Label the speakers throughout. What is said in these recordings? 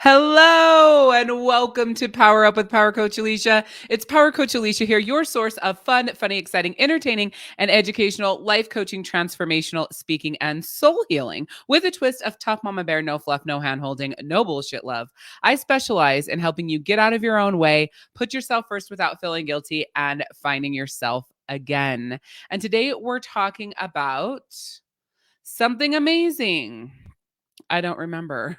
Speaker 1: Hello and welcome to Power Up with Power Coach Alishia. It's Power Coach Alishia here, your source of fun, funny, exciting, entertaining, and educational life coaching, transformational speaking, and soul healing with a twist of tough mama bear, no fluff, no hand holding, no bullshit love. I specialize in helping you get out of your own way, put yourself first without feeling guilty, and finding yourself again. And today we're talking about something amazing. I don't remember.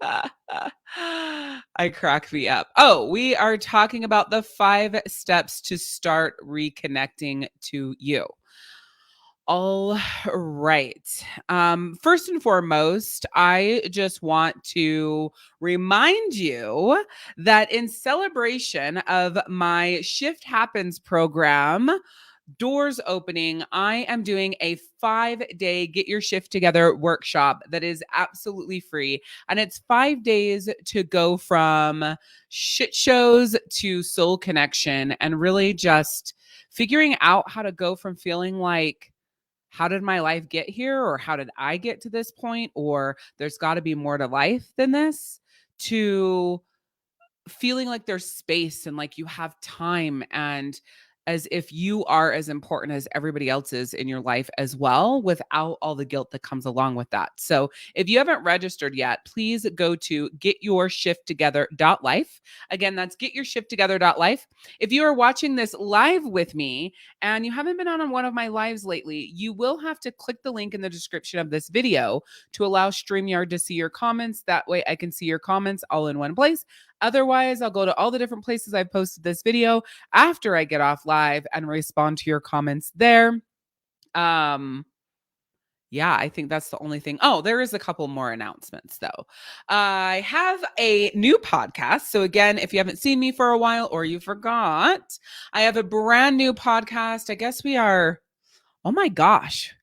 Speaker 1: I crack me up. Oh, we are talking about the 5 steps to start reconnecting to you. All right. First and foremost, I just want to remind you that in celebration of my Shift Happens program, doors opening, I am doing a 5-day Get Your Shift Together workshop that is absolutely free. And it's 5 days to go from shit shows to soul connection and really just figuring out how to go from feeling like, how did my life get here? Or how did I get to this point? Or there's got to be more to life than this, to feeling like there's space and like you have time, and as if you are as important as everybody else is in your life as well, without all the guilt that comes along with that. So if you haven't registered yet, please go to getyourshifttogether.life. Again, that's getyourshifttogether.life. If you are watching this live with me and you haven't been on one of my lives lately, you will have to click the link in the description of this video to allow StreamYard to see your comments. That way I can see your comments all in one place. Otherwise, I'll go to all the different places I've posted this video after I get off live and respond to your comments there. Yeah, I think that's the only thing. Oh, there is a couple more announcements though. I have a new podcast. So again, if you haven't seen me for a while or you forgot, I have a brand new podcast. I guess we are, oh my gosh,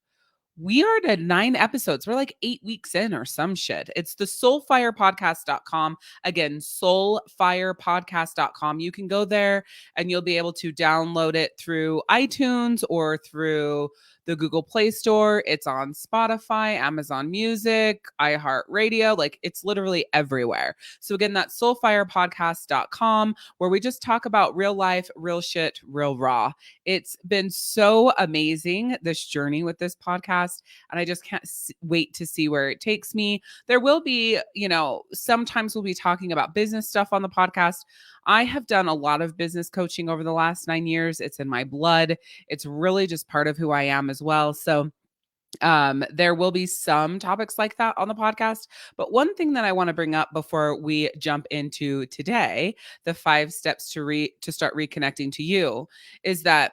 Speaker 1: we are at 9 episodes. We're like 8 weeks in or some shit. It's the soulfirepodcast.com. Again, soulfirepodcast.com. You can go there and you'll be able to download it through iTunes or through the Google Play Store. It's on Spotify, Amazon Music, iHeartRadio. Like, it's literally everywhere. So again, that's soulfirepodcast.com, where we just talk about real life, real shit, real raw. It's been so amazing, this journey with this podcast, and I just can't wait to see where it takes me. There will be, sometimes we'll be talking about business stuff on the podcast. I have done a lot of business coaching over the last 9 years. It's in my blood. It's really just part of who I am as well. So there will be some topics like that on the podcast. But one thing that I want to bring up before we jump into today, the 5 steps to start reconnecting to you, is that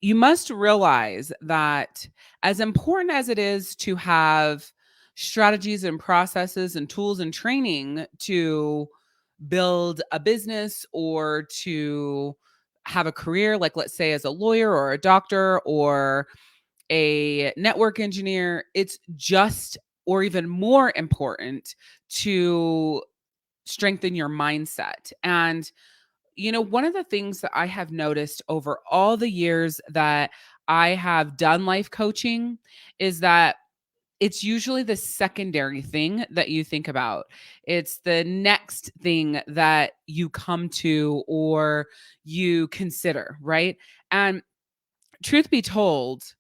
Speaker 1: you must realize that as important as it is to have strategies and processes and tools and training to build a business or to have a career, like let's say as a lawyer or a doctor or a network engineer, it's just or even more important to strengthen your mindset. And one of the things that I have noticed over all the years that I have done life coaching is that it's usually the secondary thing that you think about. It's the next thing that you come to or you consider, right? And truth be told,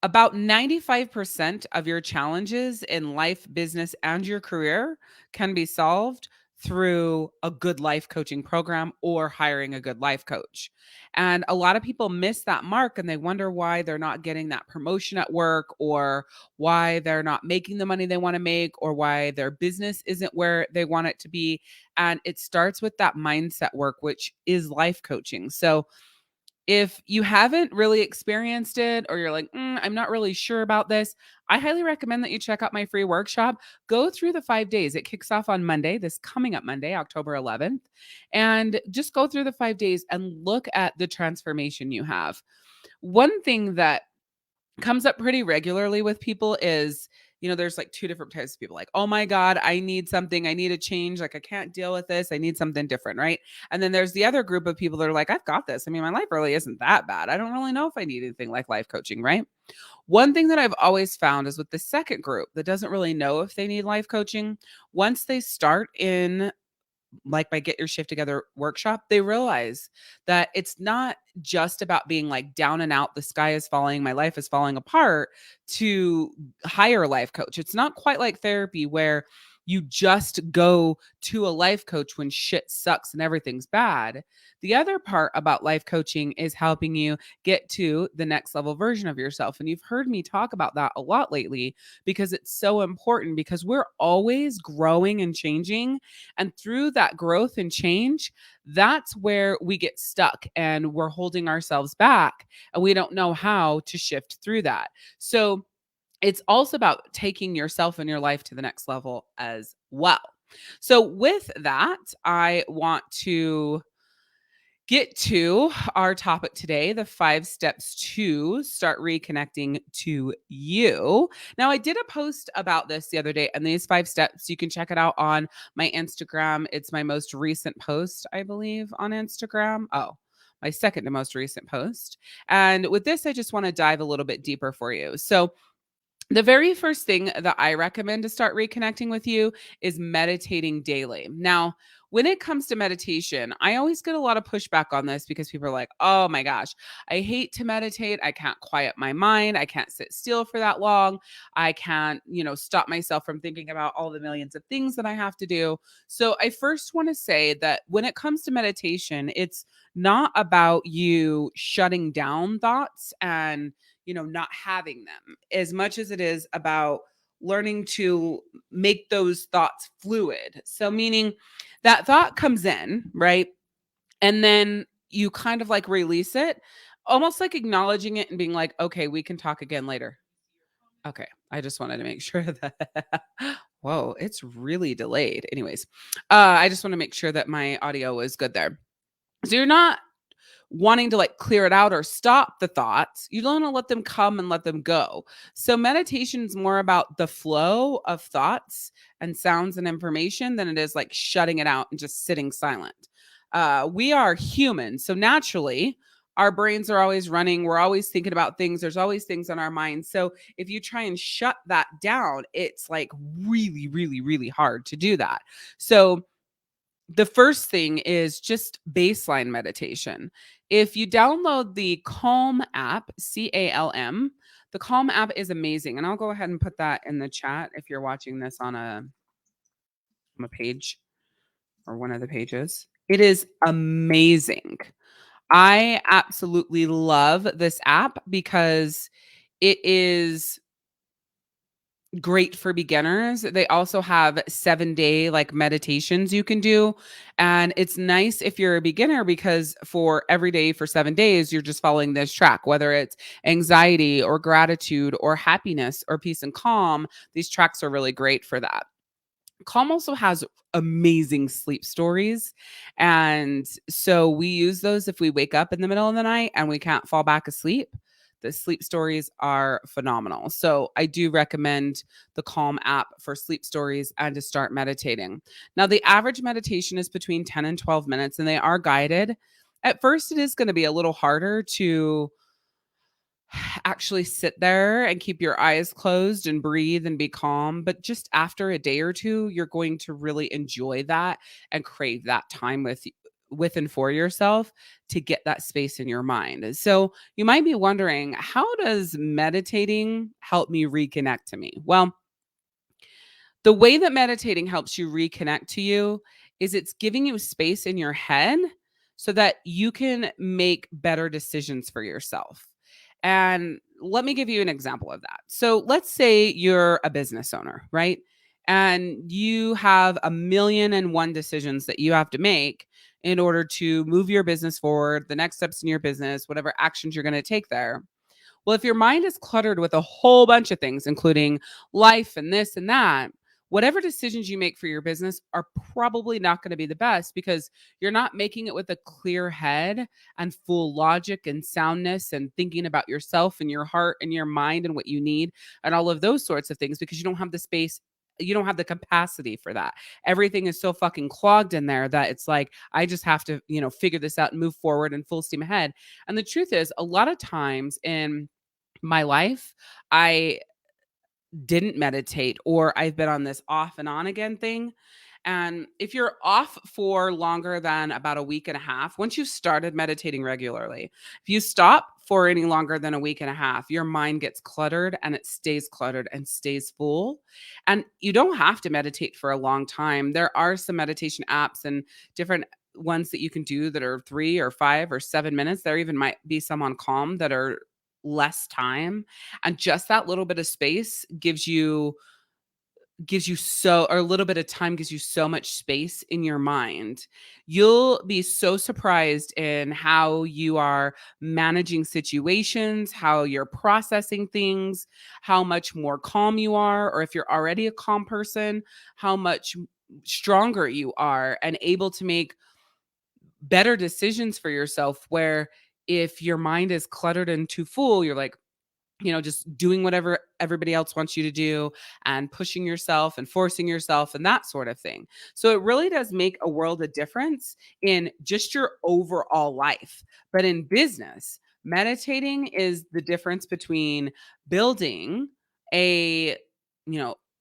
Speaker 1: about 95% of your challenges in life, business, and your career can be solved through a good life coaching program or hiring a good life coach. And a lot of people miss that mark and they wonder why they're not getting that promotion at work, or why they're not making the money they want to make, or why their business isn't where they want it to be. And it starts with that mindset work, which is life coaching. So if you haven't really experienced it, or you're like, I'm not really sure about this, I highly recommend that you check out my free workshop. Go through the 5 days. It kicks off on Monday, this coming up Monday, October 11th. And just go through the 5 days and look at the transformation you have. One thing that comes up pretty regularly with people is there's like two different types of people, like, oh my God, I need something, I need a change. Like, I can't deal with this. I need something different. Right. And then there's the other group of people that are like, I've got this. I mean, my life really isn't that bad. I don't really know if I need anything like life coaching. Right. One thing that I've always found is with the second group that doesn't really know if they need life coaching, once they start in like my Get Your Shift Together workshop, they realize that it's not just about being like down and out, the sky is falling, my life is falling apart, to hire a life coach. It's not quite like therapy where you just go to a life coach when shit sucks and everything's bad. The other part about life coaching is helping you get to the next level version of yourself. And you've heard me talk about that a lot lately because it's so important, because we're always growing and changing. And through that growth and change, that's where we get stuck and we're holding ourselves back and we don't know how to shift through that. So it's also about taking yourself and your life to the next level as well. So, with that, I want to get to our topic today, the 5 steps to start reconnecting to you. Now, I did a post about this the other day, and these 5 steps, you can check it out on my Instagram. It's my most recent post, I believe, on Instagram. Oh, my second to most recent post. And with this, I just want to dive a little bit deeper for you. So, the very first thing that I recommend to start reconnecting with you is meditating daily. Now, when it comes to meditation, I always get a lot of pushback on this because people are like, oh my gosh, I hate to meditate. I can't quiet my mind. I can't sit still for that long. I can't, stop myself from thinking about all the millions of things that I have to do. So I first want to say that when it comes to meditation, it's not about you shutting down thoughts and not having them, as much as it is about learning to make those thoughts fluid. So, meaning that thought comes in, right? And then you kind of like release it, almost like acknowledging it and being like, okay, we can talk again later. Okay. I just wanted to make sure that, whoa, it's really delayed. Anyways, I just want to make sure that my audio was good there. So you're not wanting to like clear it out or stop the thoughts. You don't want to let them come and let them go. So meditation is more about the flow of thoughts and sounds and information than it is like shutting it out and just sitting silent. We are human. So naturally, our brains are always running. We're always thinking about things. There's always things on our minds. So if you try and shut that down, it's like really, really, really hard to do that. So the first thing is just baseline meditation. If you download the Calm app, CALM, the Calm app is amazing. And I'll go ahead and put that in the chat if you're watching this on a page or one of the pages. It is amazing. I absolutely love this app because it is great for beginners. They also have 7-day like meditations you can do. And it's nice if you're a beginner because for every day for 7 days, you're just following this track, whether it's anxiety or gratitude or happiness or peace and calm. These tracks are really great for that. Calm also has amazing sleep stories. And so we use those if we wake up in the middle of the night and we can't fall back asleep. The sleep stories are phenomenal. So I do recommend the Calm app for sleep stories and to start meditating. Now, the average meditation is between 10 and 12 minutes, and they are guided. At first, it is going to be a little harder to actually sit there and keep your eyes closed and breathe and be calm. But just after a day or two, you're going to really enjoy that and crave that time with and for yourself to get that space in your mind. So you might be wondering, how does meditating help me reconnect to me? Well, the way that meditating helps you reconnect to you is it's giving you space in your head so that you can make better decisions for yourself. And let me give you an example of that. So let's say you're a business owner, right? And you have a million and one decisions that you have to make in order to move your business forward, the next steps in your business, whatever actions you're going to take there. Well, if your mind is cluttered with a whole bunch of things, including life and this and that, whatever decisions you make for your business are probably not going to be the best because you're not making it with a clear head and full logic and soundness and thinking about yourself and your heart and your mind and what you need and all of those sorts of things because you don't have the space. You don't have the capacity for that. Everything is so fucking clogged in there that it's like, I just have to, figure this out and move forward and full steam ahead. And the truth is, a lot of times in my life, I didn't meditate or I've been on this off and on again thing. And if you're off for longer than about a week and a half, once you've started meditating regularly, if you stop for any longer than a week and a half, your mind gets cluttered and it stays cluttered and stays full. And you don't have to meditate for a long time. There are some meditation apps and different ones that you can do that are 3 or 5 or 7 minutes. There even might be some on Calm that are less time, and just that little bit of space gives you so or a little bit of time gives you so much space in your mind. You'll be so surprised in how you are managing situations, how you're processing things, how much more calm you are, or if you're already a calm person, how much stronger you are and able to make better decisions for yourself where if your mind is cluttered and too full, you're like, just doing whatever everybody else wants you to do and pushing yourself and forcing yourself and that sort of thing. So it really does make a world of difference in just your overall life. But in business, meditating is the difference between building a,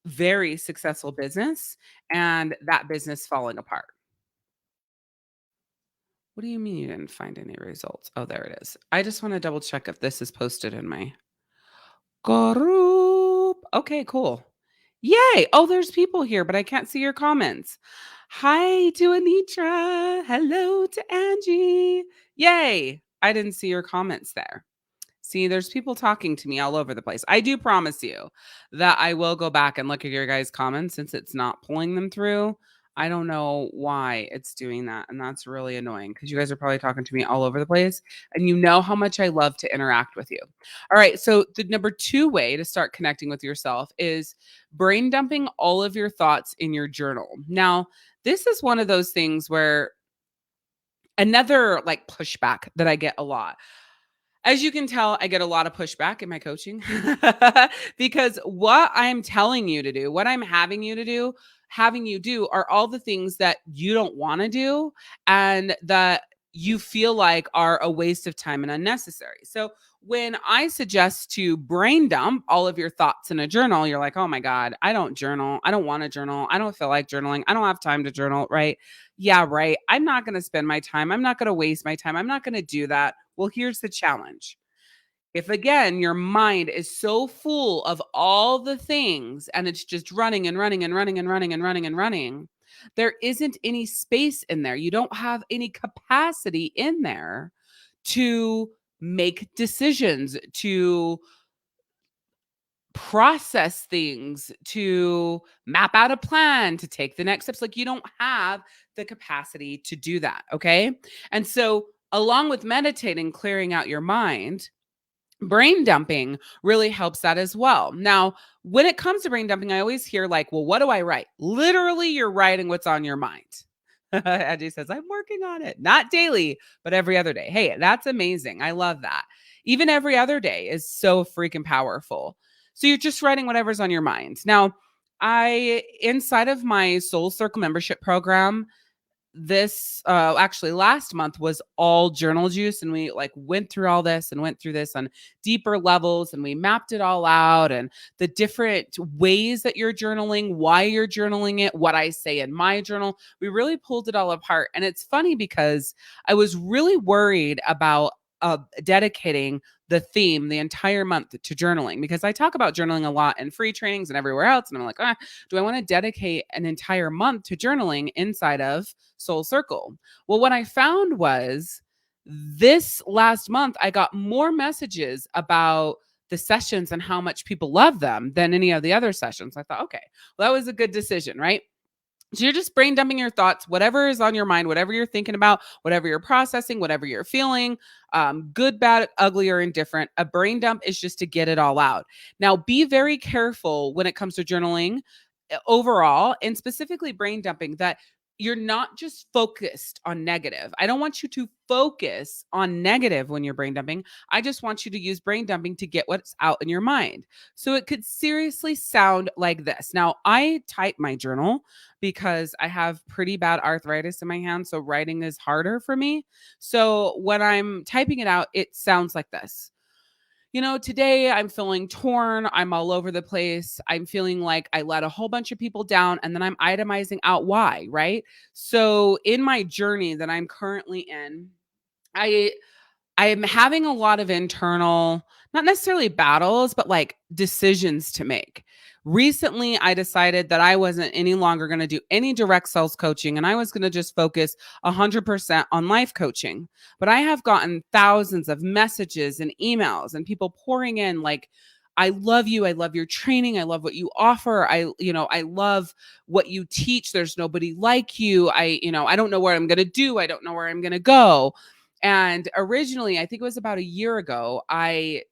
Speaker 1: very successful business and that business falling apart. What do you mean you didn't find any results? Oh, there it is. I just want to double check if this is posted in my group. Okay, cool. Yay. Oh, there's people here, but I can't see your comments. Hi to Anitra. Hello to Angie. Yay. I didn't see your comments there. See, there's people talking to me all over the place. I do promise you that I will go back and look at your guys' comments since it's not pulling them through. I don't know why it's doing that. And that's really annoying because you guys are probably talking to me all over the place. And you know how much I love to interact with you. All right. So, the number 2 way to start connecting with yourself is brain dumping all of your thoughts in your journal. Now, this is one of those things where another like pushback that I get a lot. As you can tell, I get a lot of pushback in my coaching because what I'm telling you to do, what I'm having you do are all the things that you don't want to do and that you feel like are a waste of time and unnecessary. So when I suggest to brain dump all of your thoughts in a journal, you're like, oh my God, I don't journal. I don't want to journal. I don't feel like journaling. I don't have time to journal, right? Yeah, right. I'm not going to spend my time. I'm not going to waste my time. I'm not going to do that. Well, here's the challenge. If again, your mind is so full of all the things and it's just running and running and running and running and running and running, there isn't any space in there. You don't have any capacity in there to make decisions, to process things, to map out a plan, to take the next steps. Like you don't have the capacity to do that. Okay. And so, along with meditating, clearing out your mind, brain dumping really helps that as well. Now, when it comes to brain dumping, I always hear like, well, what do I write? Literally, you're writing what's on your mind. Angie says, I'm working on it, not daily, but every other day. Hey, that's amazing. I love that. Even every other day is so freaking powerful. So you're just writing whatever's on your mind. Now, inside of my Soul Circle membership program, this actually last month was all journal juice, and we like went through all this and went through this on deeper levels, and we mapped it all out and the different ways that you're journaling, why you're journaling it, what I say in my journal. We really pulled it all apart. And it's funny because I was really worried about dedicating the theme the entire month to journaling, because I talk about journaling a lot in free trainings and everywhere else. And I'm like, do I want to dedicate an entire month to journaling inside of Soul Circle? Well, what I found was this last month, I got more messages about the sessions and how much people love them than any of the other sessions. I thought, okay, well, that was a good decision, right? So you're just brain dumping your thoughts, whatever is on your mind, whatever you're thinking about, whatever you're processing, whatever you're feeling, good, bad, ugly, or indifferent. A brain dump is just to get it all out. Now, be very careful when it comes to journaling. overall, and specifically brain dumping, that you're not just focused on negative. I don't want you to focus on negative when you're brain dumping. I just want you to use brain dumping to get what's out in your mind. So it could seriously sound like this. Now, I type my journal because I have pretty bad arthritis in my hand. So writing is harder for me. So when I'm typing it out, it sounds like this. Today I'm feeling torn. I'm all over the place. I'm feeling like I let a whole bunch of people down, and then I'm itemizing out why, right? So in my journey that I'm currently in, I I am having a lot of internal, not necessarily battles, but like decisions to make. Recently, I decided that I wasn't any longer going to do any direct sales coaching and I was going to just focus 100% on life coaching. But I have gotten thousands of messages and emails and people pouring in like, I love you. I love your training. I love what you offer. I love what you teach. There's nobody like you. I don't know what I'm going to do. I don't know where I'm going to go. And originally, I think it was about a year ago, I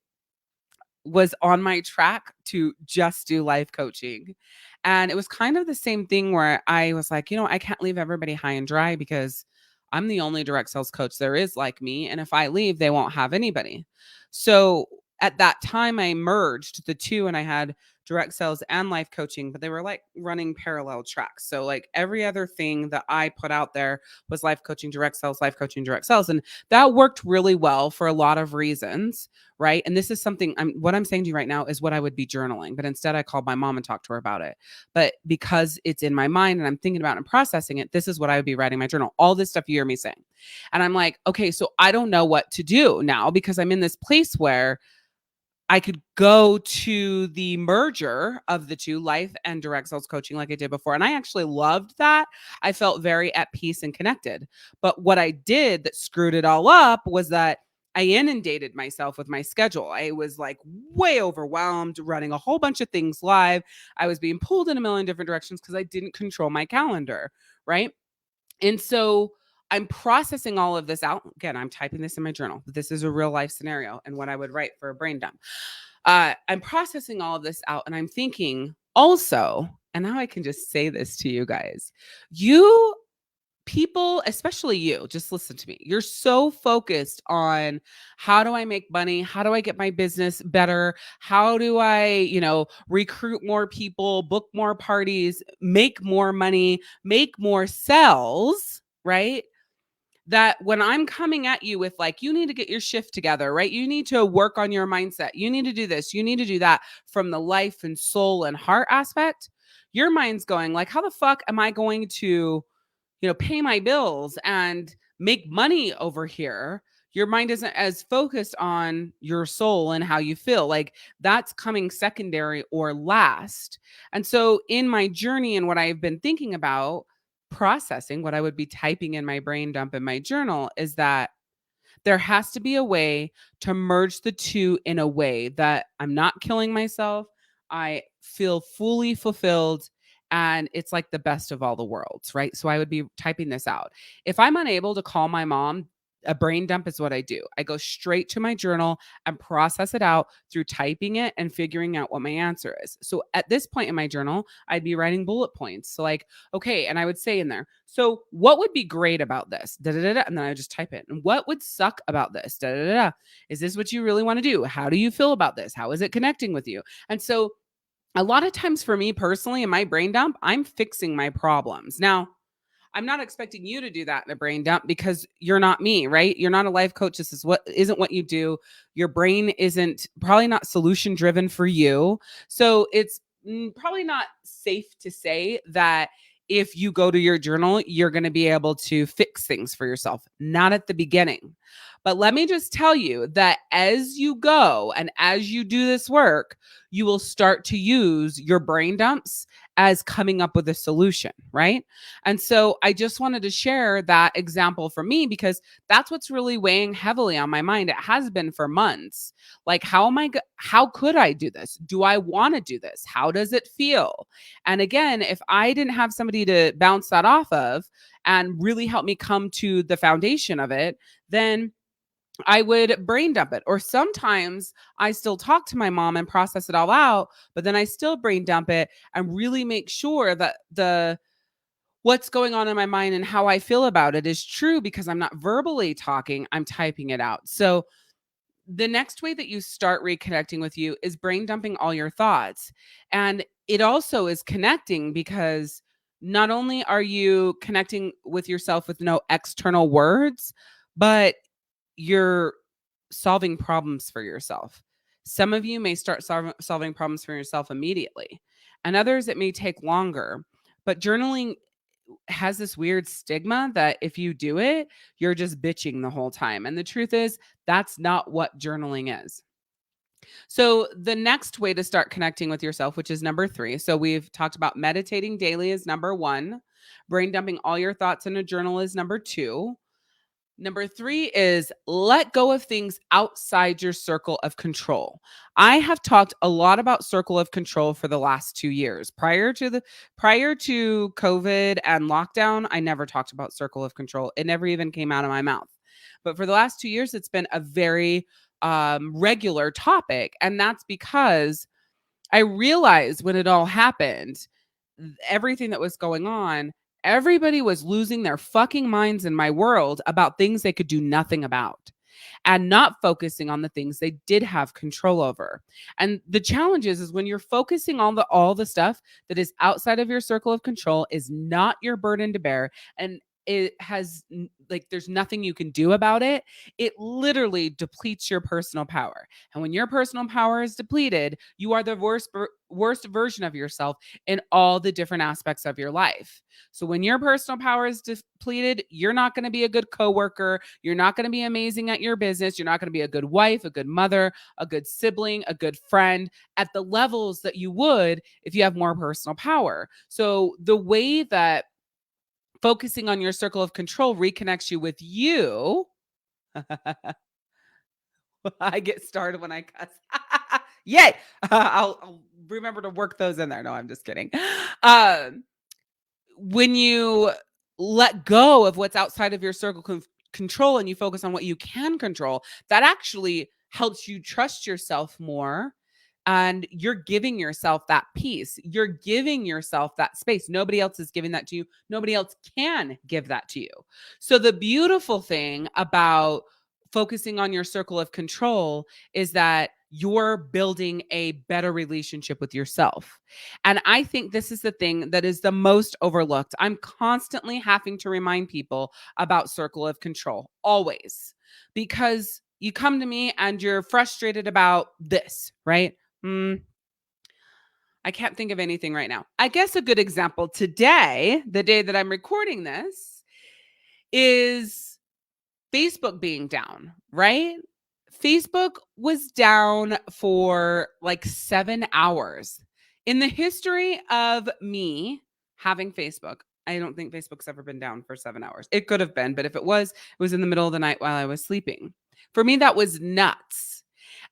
Speaker 1: was on my track to just do life coaching. And it was kind of the same thing where I was like, I can't leave everybody high and dry because I'm the only direct sales coach there is like me. And if I leave, they won't have anybody. So at that time, I merged the two and I had direct sales and life coaching, but they were like running parallel tracks. So, like every other thing that I put out there was life coaching, direct sales, life coaching, direct sales. And that worked really well for a lot of reasons. Right. And this is something what I'm saying to you right now is what I would be journaling. But instead, I called my mom and talked to her about it. But because it's in my mind and I'm thinking about and processing it, this is what I would be writing in my journal. All this stuff you hear me saying. And I'm like, okay, so I don't know what to do now because I'm in this place where I could go to the merger of the two, life and direct sales coaching, like I did before. And I actually loved that. I felt very at peace and connected. But what I did that screwed it all up was that I inundated myself with my schedule. I was like way overwhelmed, running a whole bunch of things live. I was being pulled in a million different directions because I didn't control my calendar. Right. And so I'm processing all of this out. Again, I'm typing this in my journal. This is a real life scenario and what I would write for a brain dump. I'm processing all of this out and I'm thinking also, and now I can just say this to you guys, you people, especially you, just listen to me. You're so focused on how do I make money? How do I get my business better? How do I, recruit more people, book more parties, make more money, make more sales, right? That when I'm coming at you with like, you need to get your shift together, right? You need to work on your mindset. You need to do this. You need to do that from the life and soul and heart aspect. Your mind's going like, how the fuck am I going to, pay my bills and make money over here? Your mind isn't as focused on your soul and how you feel. Like that's coming secondary or last. And so in my journey and what I've been thinking about, processing what I would be typing in my brain dump in my journal is that there has to be a way to merge the two in a way that I'm not killing myself. I feel fully fulfilled and it's like the best of all the worlds, right? So I would be typing this out. If I'm unable to call my mom, a brain dump is what I do. I go straight to my journal and process it out through typing it and figuring out what my answer is. So at this point in my journal, I'd be writing bullet points. So like, okay, and I would say in there, so what would be great about this? Da, da, da, da, and then I just type it. And what would suck about this? Da, da, da, da. Is this what you really want to do? How do you feel about this? How is it connecting with you? And so a lot of times for me personally in my brain dump, I'm fixing my problems. Now, I'm not expecting you to do that in a brain dump because you're not me, right? You're not a life coach. This isn't what you do. Your brain isn't probably not solution driven for you. So it's probably not safe to say that if you go to your journal, you're going to be able to fix things for yourself. Not at the beginning. But let me just tell you that as you go and as you do this work, you will start to use your brain dumps as coming up with a solution, right? And so I just wanted to share that example for me because that's what's really weighing heavily on my mind. It has been for months. Like, how could I do this? Do I want to do this? How does it feel? And again, if I didn't have somebody to bounce that off of and really help me come to the foundation of it, then I would brain dump it. Or sometimes I still talk to my mom and process it all out, but then I still brain dump it and really make sure that the what's going on in my mind and how I feel about it is true, because I'm not verbally talking, I'm typing it out. So the next way that you start reconnecting with you is brain dumping all your thoughts. And it also is connecting, because not only are you connecting with yourself with no external words, but you're solving problems for yourself. Some of you may start solving problems for yourself immediately, and others it may take longer. But journaling has this weird stigma that if you do it, you're just bitching the whole time. And the truth is, that's not what journaling is. So, the next way to start connecting with yourself, which is number 3. So, we've talked about meditating daily is number 1, brain dumping all your thoughts in a journal is number 2. Number 3 is let go of things outside your circle of control. I have talked a lot about circle of control for the last 2 years. Prior to COVID and lockdown, I never talked about circle of control. It never even came out of my mouth. But for the last 2 years, it's been a very regular topic, and that's because I realized when it all happened, everything that was going on, everybody was losing their fucking minds in my world about things they could do nothing about, and not focusing on the things they did have control over. And the challenge is when you're focusing on all the stuff that is outside of your circle of control is not your burden to bear, and it has like there's nothing you can do about it. It literally depletes your personal power. And when your personal power is depleted, you are the worst version of yourself in all the different aspects of your life. So when your personal power is depleted, you're not going to be a good coworker. You're not going to be amazing at your business. You're not going to be a good wife, a good mother, a good sibling, a good friend at the levels that you would if you have more personal power. So the way that focusing on your circle of control reconnects you with you. I get started when I cuss. Yay. I'll remember to work those in there. No, I'm just kidding. Um, when you let go of what's outside of your circle of control and you focus on what you can control, that actually helps you trust yourself more. And you're giving yourself that peace. You're giving yourself that space. Nobody else is giving that to you. Nobody else can give that to you. So, the beautiful thing about focusing on your circle of control is that you're building a better relationship with yourself. And I think this is the thing that is the most overlooked. I'm constantly having to remind people about circle of control, always, because you come to me and you're frustrated about this, right? I can't think of anything right now. I guess a good example today, the day that I'm recording this, is Facebook being down, right? Facebook was down for like 7 hours. In the history of me having Facebook, I don't think Facebook's ever been down for 7 hours. It could have been, but if it was in the middle of the night while I was sleeping. For me, that was nuts.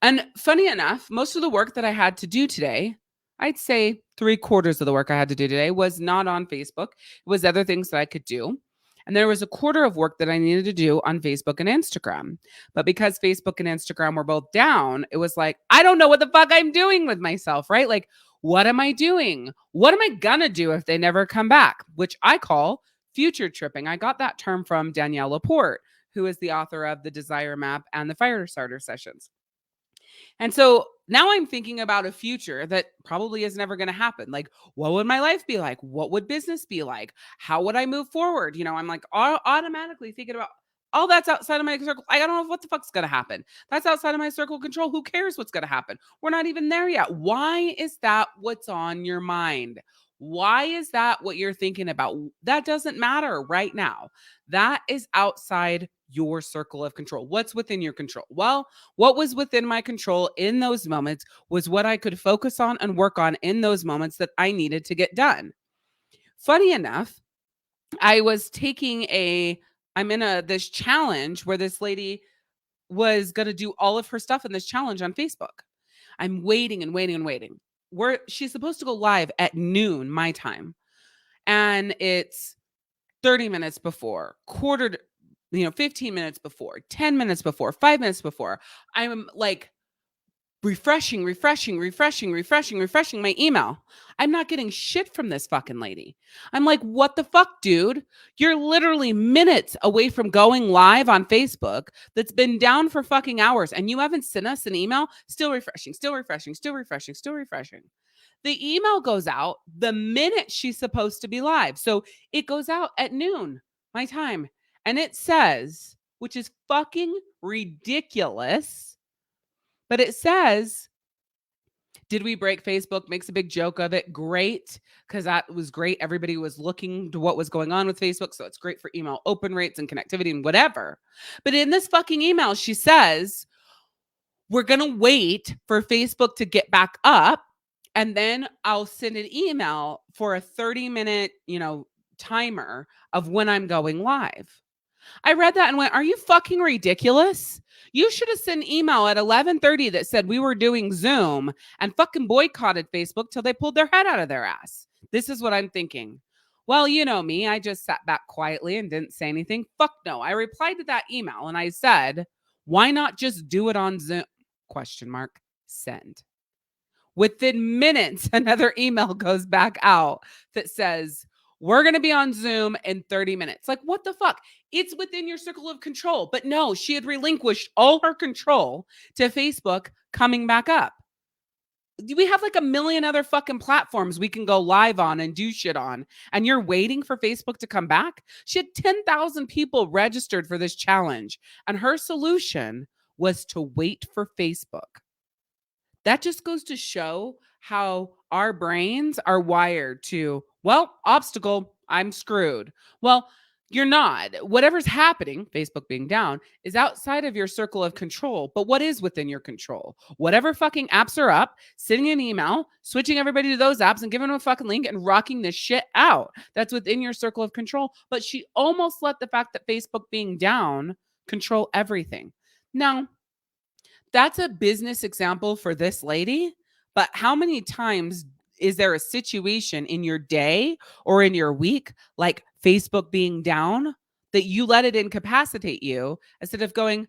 Speaker 1: And funny enough, most of the work that I had to do today, I'd say 3/4 of the work I had to do today was not on Facebook. It was other things that I could do. And there was a quarter of work that I needed to do on Facebook and Instagram. But because Facebook and Instagram were both down, it was like, I don't know what the fuck I'm doing with myself, right? Like, what am I doing? What am I gonna do if they never come back? Which I call future tripping. I got that term from Danielle Laporte, who is the author of The Desire Map and the Fire Starter Sessions. And so now I'm thinking about a future that probably is never going to happen. Like, what would my life be like? What would business be like? How would I move forward? I'm like automatically thinking about all that's outside of my circle. I don't know what the fuck's going to happen. That's outside of my circle of control. Who cares what's going to happen? We're not even there yet. Why is that what's on your mind? Why is that what you're thinking about? That doesn't matter right now. That is outside your circle of control. What's within your control? Well, what was within my control in those moments was what I could focus on and work on in those moments that I needed to get done. Funny enough, I was I'm in this challenge where this lady was going to do all of her stuff in this challenge on Facebook. I'm waiting and waiting and waiting. She's supposed to go live at noon my time. And it's 30 minutes before, 15 minutes before, 10 minutes before, 5 minutes before, I'm like refreshing my email. I'm not getting shit from this fucking lady. I'm like, what the fuck, dude? You're literally minutes away from going live on Facebook that's been down for fucking hours and you haven't sent us an email? Still refreshing. The email goes out the minute she's supposed to be live. So it goes out at noon, my time. And it says, which is fucking ridiculous, but it says, did we break Facebook? Makes a big joke of it. Great, because that was great. Everybody was looking to what was going on with Facebook. So it's great for email open rates and connectivity and whatever. But in this fucking email, she says, we're going to wait for Facebook to get back up. And then I'll send an email for a 30-minute, timer of when I'm going live. I read that and went, are you fucking ridiculous? You should have sent an email at 11:30 that said we were doing Zoom and fucking boycotted Facebook till they pulled their head out of their ass. This is what I'm thinking. Well, you know me, I just sat back quietly and didn't say anything. Fuck no. I replied to that email and I said, why not just do it on Zoom? ? Send. Within minutes, another email goes back out that says, we're going to be on Zoom in 30 minutes. Like, what the fuck? It's within your circle of control. But no, she had relinquished all her control to Facebook coming back up. We have like a million other fucking platforms we can go live on and do shit on. And you're waiting for Facebook to come back? She had 10,000 people registered for this challenge. And her solution was to wait for Facebook. That just goes to show how our brains are wired to, well, obstacle, I'm screwed. Well, you're not. Whatever's happening, Facebook being down, is outside of your circle of control. But what is within your control? Whatever fucking apps are up, sending an email, switching everybody to those apps and giving them a fucking link and rocking this shit out. That's within your circle of control. But she almost let the fact that Facebook being down control everything. Now, that's a business example for this lady, but how many times is there a situation in your day or in your week, like Facebook being down, that you let it incapacitate you instead of going,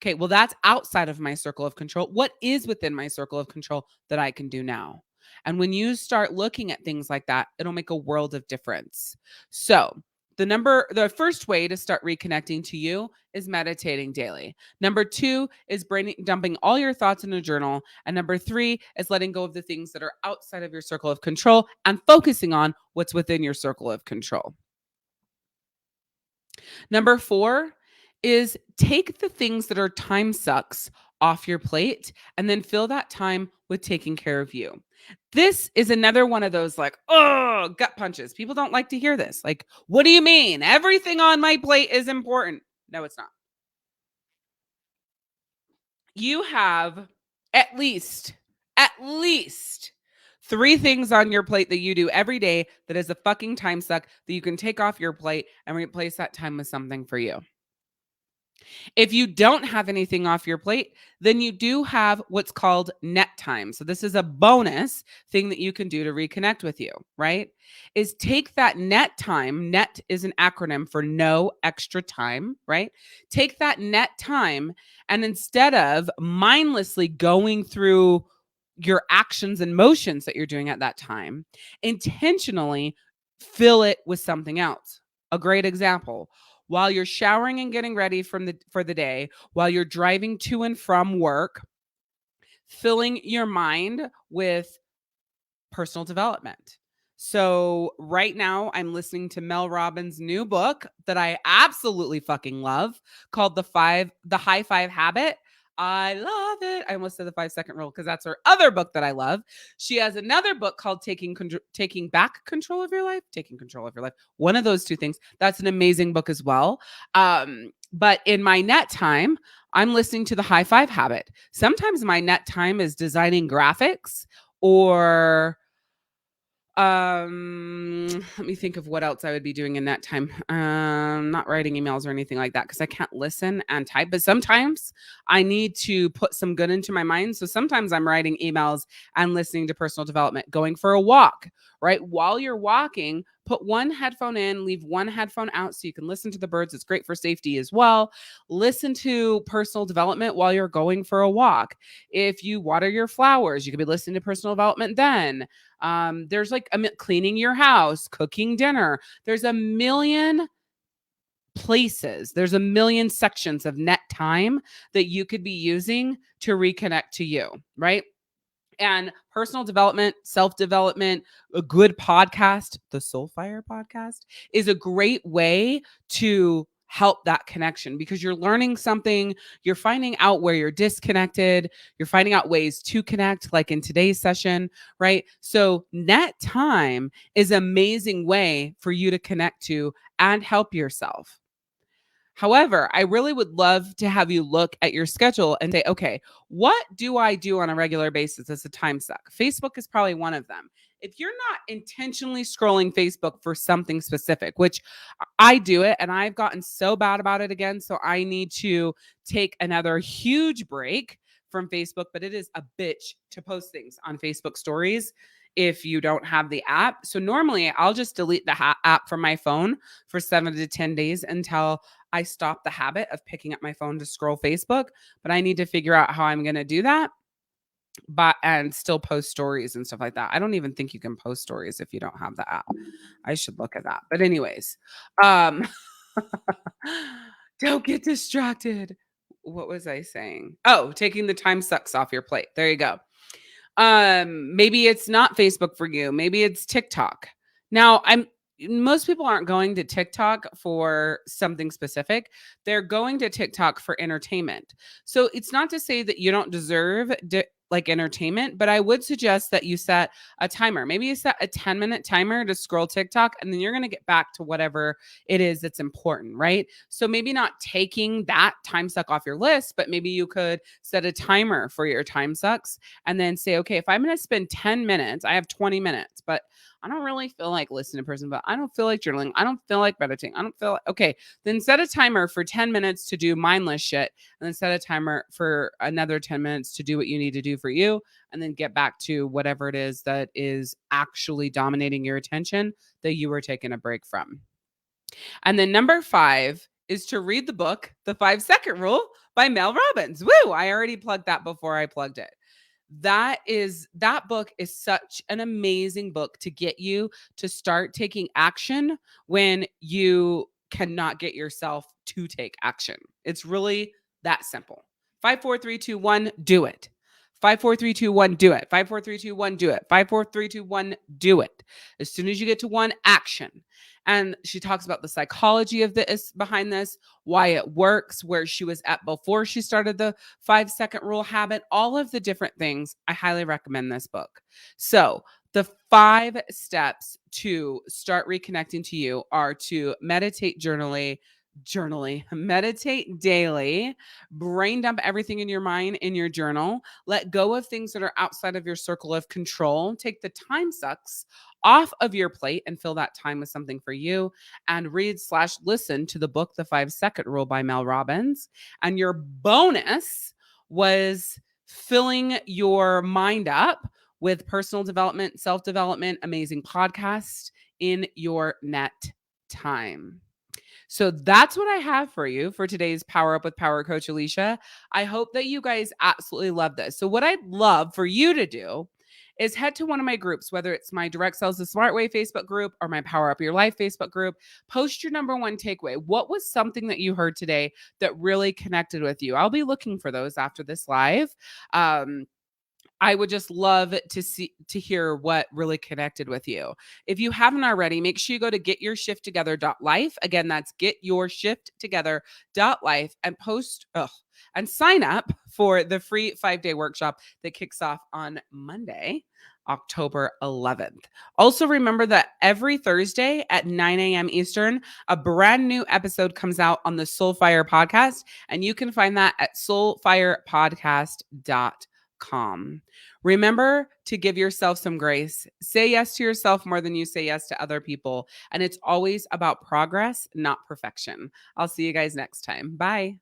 Speaker 1: okay, well, that's outside of my circle of control. What is within my circle of control that I can do now? And when you start looking at things like that, it'll make a world of difference. So the first way to start reconnecting to you is meditating daily. Number 2 is dumping all your thoughts in a journal. And number 3 is letting go of the things that are outside of your circle of control and focusing on what's within your circle of control. Number 4 is take the things that are time sucks off your plate and then fill that time with taking care of you. This is another one of those like, oh, gut punches. People don't like to hear this. Like, what do you mean? Everything on my plate is important. No, it's not. You have at least 3 things on your plate that you do every day that is a fucking time suck that you can take off your plate and replace that time with something for you. If you don't have anything off your plate, then you do have what's called net time. So this is a bonus thing that you can do to reconnect with you, right? Is take that net time. Net is an acronym for no extra time, right? Take that net time and instead of mindlessly going through your actions and motions that you're doing at that time, intentionally fill it with something else. A great example. While you're showering and getting ready for the day, while you're driving to and from work, filling your mind with personal development. So right now I'm listening to Mel Robbins' new book that I absolutely fucking love called The High Five Habit. I love it. I almost said the 5-second rule because that's her other book that I love. She has another book called Taking Back Control of Your Life. Taking Control of Your Life. One of those 2 things. That's an amazing book as well. But in my net time, I'm listening to The High Five Habit. Sometimes my net time is designing graphics or let me think of what else I would be doing in that time. Not writing emails or anything like that because I can't listen and type. But sometimes I need to put some good into my mind. So sometimes I'm writing emails and listening to personal development, going for a walk, right? While you're walking, put one headphone in, leave one headphone out so you can listen to the birds. It's great for safety as well. Listen to personal development while you're going for a walk. If you water your flowers, you could be listening to personal development then. There's like cleaning your house, cooking dinner. There's a million places, there's a million sections of net time that you could be using to reconnect to you, right? And personal development, self-development, a good podcast, the Soulfire podcast, is a great way to help that connection because you're learning something, you're finding out where you're disconnected, you're finding out ways to connect, like in today's session, right? So net time is an amazing way for you to connect to and help yourself. However, I really would love to have you look at your schedule and say, okay, what do I do on a regular basis as a time suck? Facebook is probably one of them. If you're not intentionally scrolling Facebook for something specific, which I do it and I've gotten so bad about it again, so I need to take another huge break from Facebook, but it is a bitch to post things on Facebook stories if you don't have the app. So normally I'll just delete the app from my phone for 7 to 10 days until I stop the habit of picking up my phone to scroll Facebook, but I need to figure out how I'm going to do that. But and still post stories and stuff like that. I don't even think you can post stories if you don't have the app. I should look at that. But anyways, um don't get distracted. What was I saying? Oh, taking the time sucks off your plate. There you go. Maybe it's not Facebook for you. Maybe it's TikTok. Now, most people aren't going to TikTok for something specific. They're going to TikTok for entertainment. So it's not to say that you don't deserve like entertainment, but I would suggest that you set a timer. Maybe you set a 10-minute timer to scroll TikTok, and then you're going to get back to whatever it is that's important, right? So maybe not taking that time suck off your list, but maybe you could set a timer for your time sucks and then say, okay, if I'm going to spend 10 minutes, I have 20 minutes, but I don't really feel like listening to person, but I don't feel like journaling. I don't feel like meditating. I don't feel like, okay, then set a timer for 10 minutes to do mindless shit. And then set a timer for another 10 minutes to do what you need to do for you. And then get back to whatever it is that is actually dominating your attention that you were taking a break from. And then number 5 is to read the book, The 5-Second Rule by Mel Robbins. Woo! I already plugged that before I plugged it. That book is such an amazing book to get you to start taking action when you cannot get yourself to take action. It's really that simple. 5, 4, 3, 2, 1, do it. 5, 4, 3, 2, 1, do it. 5, 4, 3, 2, 1, do it. 5, 4, 3, 2, 1, do it. As soon as you get to 1, action. And she talks about the psychology of this behind this, why it works, where she was at before she started the 5-second rule habit, all of the different things. I highly recommend this book. So the 5 steps to start reconnecting to you are to meditate, meditate daily, brain dump everything in your mind in your journal, let go of things that are outside of your circle of control, take the time sucks off of your plate and fill that time with something for you, and read/listen to the book, The 5-Second Rule by Mel Robbins. And your bonus was filling your mind up with personal development, self-development, amazing podcasts in your net time. So that's what I have for you for today's Power Up with Power Coach Alishia. I hope that you guys absolutely love this. So what I'd love for you to do is head to one of my groups, whether it's my Direct Sales the Smart Way Facebook group or my Power Up Your Life Facebook group. Post your number 1 takeaway. What was something that you heard today that really connected with you? I'll be looking for those after this live. I would just love to hear what really connected with you. If you haven't already, make sure you go to getyourshifttogether.life. Again, that's getyourshifttogether.life and and sign up for the free 5-day workshop that kicks off on Monday, October 11th. Also, remember that every Thursday at 9 a.m. Eastern, a brand new episode comes out on the Soulfire podcast, and you can find that at soulfirepodcast.com. Remember to give yourself some grace. Say yes to yourself more than you say yes to other people. And it's always about progress, not perfection. I'll see you guys next time. Bye.